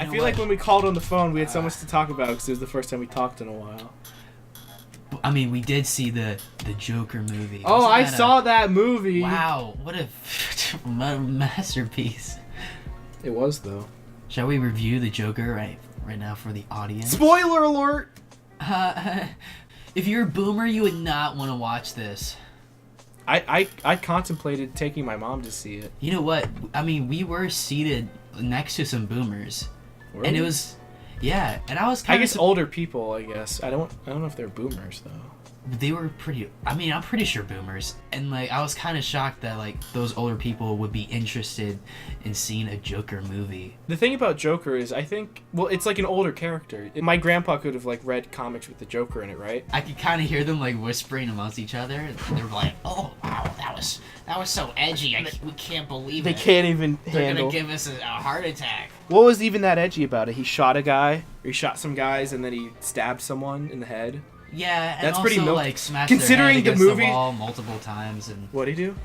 I feel like when we called on the phone, we had so much to talk about because it was the first time we talked in a while. I mean, we did see the Joker movie. Oh, I saw that movie. Wow, what a masterpiece. It was, though. Shall we review the Joker right now for the audience? Spoiler alert! If you're a boomer, you would not want to watch this. I contemplated taking my mom to see it. You know what? I mean, we were seated next to some boomers. Were and we? it was... Yeah, and I was kind of... I guess older people, I guess. I don't know if they're boomers, though. They were pretty... I mean, I'm pretty sure boomers. And, like, I was kind of shocked that, like, those older people would be interested in seeing a Joker movie. The thing about Joker is, I think... Well, it's like an older character. My grandpa could have, like, read comics with the Joker in it, right? I could kind of hear them, like, whispering amongst each other. And they were like, oh, wow, that was so edgy. We can't believe They it. can't even They're handle... going to give us a heart attack. What was even that edgy about it? He shot a guy, or he shot some guys, and then he stabbed someone in the head. Yeah, and That's also, pretty like, smashed considering their head the against movie... the wall multiple times. And What'd he do?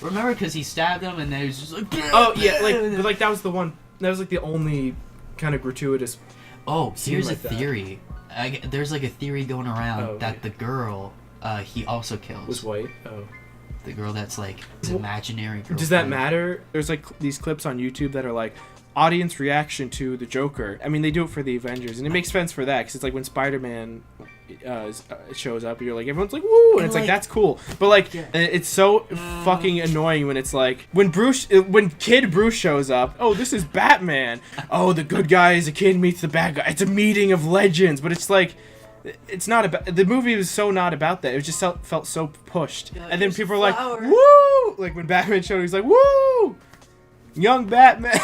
remember, because he stabbed them, and they was just like... Oh, yeah, like that was the one... That was, like, the only kind of gratuitous... Oh, here's like a that. theory. There's, like, a theory going around that the girl he also kills. Was white. Oh. The girl that's, like, his imaginary girlfriend. Does that matter? There's, like, these clips on YouTube that are, like, audience reaction to the Joker. I mean, they do it for the Avengers, and it makes sense for that, because it's like when Spider-Man shows up, you're like, everyone's like, woo, and it's like, that's cool. But, like, it's so fucking annoying when it's like, when Kid Bruce shows up, oh, this is Batman. Oh, the good guy is a kid meets the bad guy. It's a meeting of legends. But it's like, it's not about... The movie was so not about that. It just felt so pushed. And then people are like, woo! Like, when Batman showed, he's like, woo! Young Batman.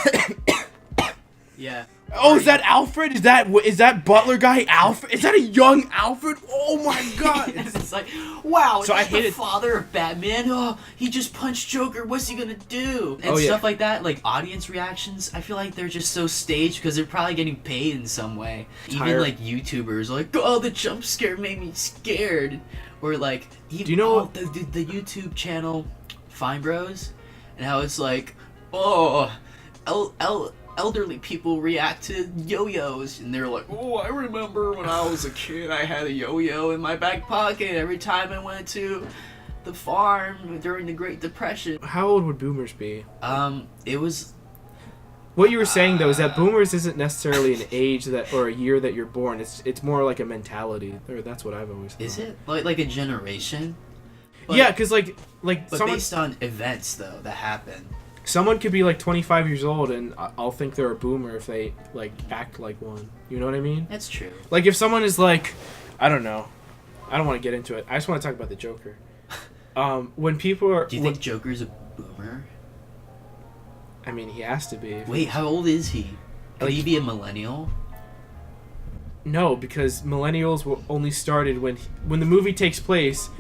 Yeah. Oh, is that Alfred? Is that Butler guy Alfred? Is that a young Alfred? Oh my god! It's like, wow, So I the hated- father of Batman. Oh, he just punched Joker. What's he gonna do? And Oh, yeah. stuff like that, like audience reactions. I feel like they're just so staged because they're probably getting paid in some way. Even Tired. like YouTubers, like, oh, the jump scare made me scared, or like, even, Do you know what- the YouTube channel Fine Bros, and how it's like, oh, elderly people react to yo-yos, and they're like, oh, I remember when I was a kid, I had a yo-yo in my back pocket every time I went to the farm during the Great Depression. How old would boomers be? It was... What you were saying, though, is that boomers isn't necessarily an age that or a year that you're born. It's more like a mentality. Or that's what I've always thought. Is it? Like a generation? But, Yeah, because, like But someone... based on events, though, that happen. Someone could be like 25 years old and I'll think they're a boomer if they like act like one. You know what I mean? That's true. Like if someone is like, I don't know. I don't want to get into it. I just want to talk about the Joker. When people are... Do you think Joker's a boomer? I mean, he has to be. Wait, how old is he? Could Like- he be a millennial? No, because millennials were only started when the movie takes place.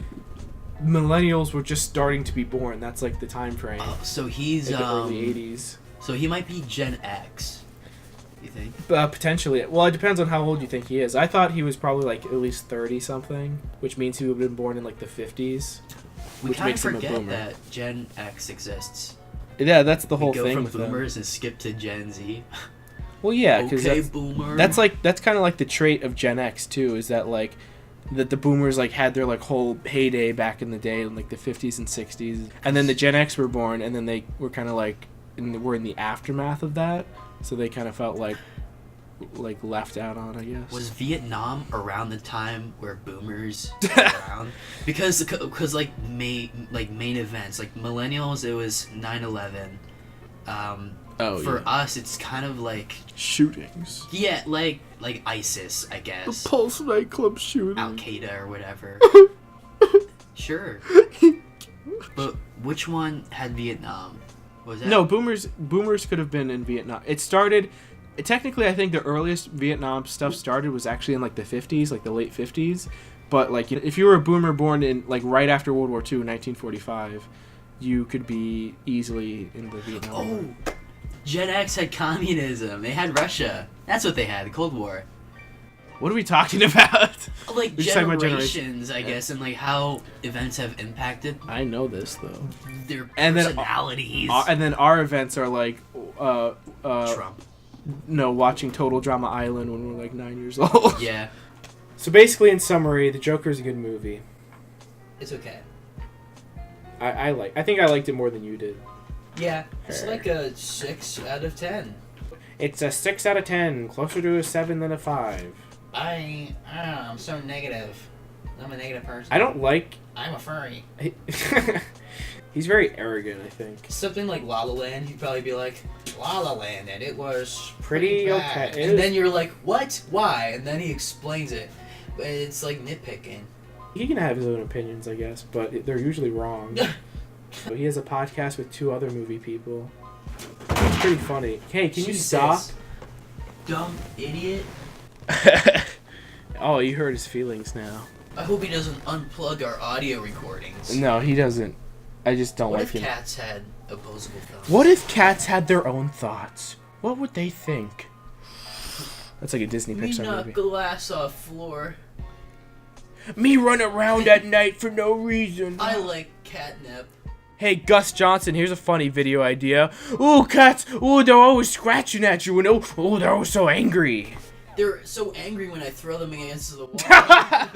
Millennials were just starting to be born. That's like the time frame. Oh, so he's Like the early 80s. So he might be Gen X. You think? Potentially. Well, it depends on how old you think he is. I thought he was probably like at least 30 something, which means he would have been born in like the 50s. We Which kind of makes him a forget boomer. that Gen X exists. Yeah, that's the whole We go thing from with them. boomers and skip to Gen Z. Well, yeah, because Okay, boomer. that's kind of like the trait of Gen X too. Is that like that the boomers like had their like whole heyday back in the day in like the 50s and 60s, and then the Gen X were born, and then they were kind of like were in the aftermath of that, so they kind of felt like left out on, I guess. Was Vietnam around the time where boomers were around? Because like main events, like millennials, it was 9/11. For us, it's kind of like shootings. yeah, like ISIS, I guess. The Pulse nightclub shooting. Al Qaeda or whatever. Sure. But which one had Vietnam? Was that? No, boomers could have been in Vietnam. It started. Technically, I think the earliest Vietnam stuff started was actually in like the 50s, like the late 50s. But like, if you were a boomer born in like right after World War II, 1945, you could be easily in the Vietnam War. Oh, Gen X had communism. They had Russia. That's what they had. The Cold War. What are we talking about? Like We're just talking about generations, I guess, and like how events have impacted I know this though. their And then, personalities. And then our events are like Trump. watching Total Drama Island when we're like 9 years old. Yeah. So basically, in summary, The Joker's a good movie. It's okay. I think I liked it more than you did. Yeah, it's like a 6 out of 10. It's a 6 out of 10, closer to a 7 than a 5. I'm so negative. I'm a negative person. I don't like... I'm a furry. He's very arrogant, I think. Something like La La Land, you'd probably be like, La La Land, and it was Pretty bad. okay. And then you're like, what? Why? And then he explains it. But it's like nitpicking. He can have his own opinions, I guess, but they're usually wrong. So he has a podcast with 2 other movie people. It's pretty funny. Hey, can you stop? Dumb idiot. Oh, you hurt his feelings now. I hope he doesn't unplug our audio recordings. No, he doesn't. I just don't What like if him. cats had opposable thumbs? What if cats had their own thoughts? What would they think? That's like a Disney We Pixar knock movie. glass off floor. Me run around at night for no reason. I like catnip. Hey, Gus Johnson, here's a funny video idea. Ooh, cats! Ooh, they're always scratching at you, and oh, they're always so angry. They're so angry when I throw them against the wall.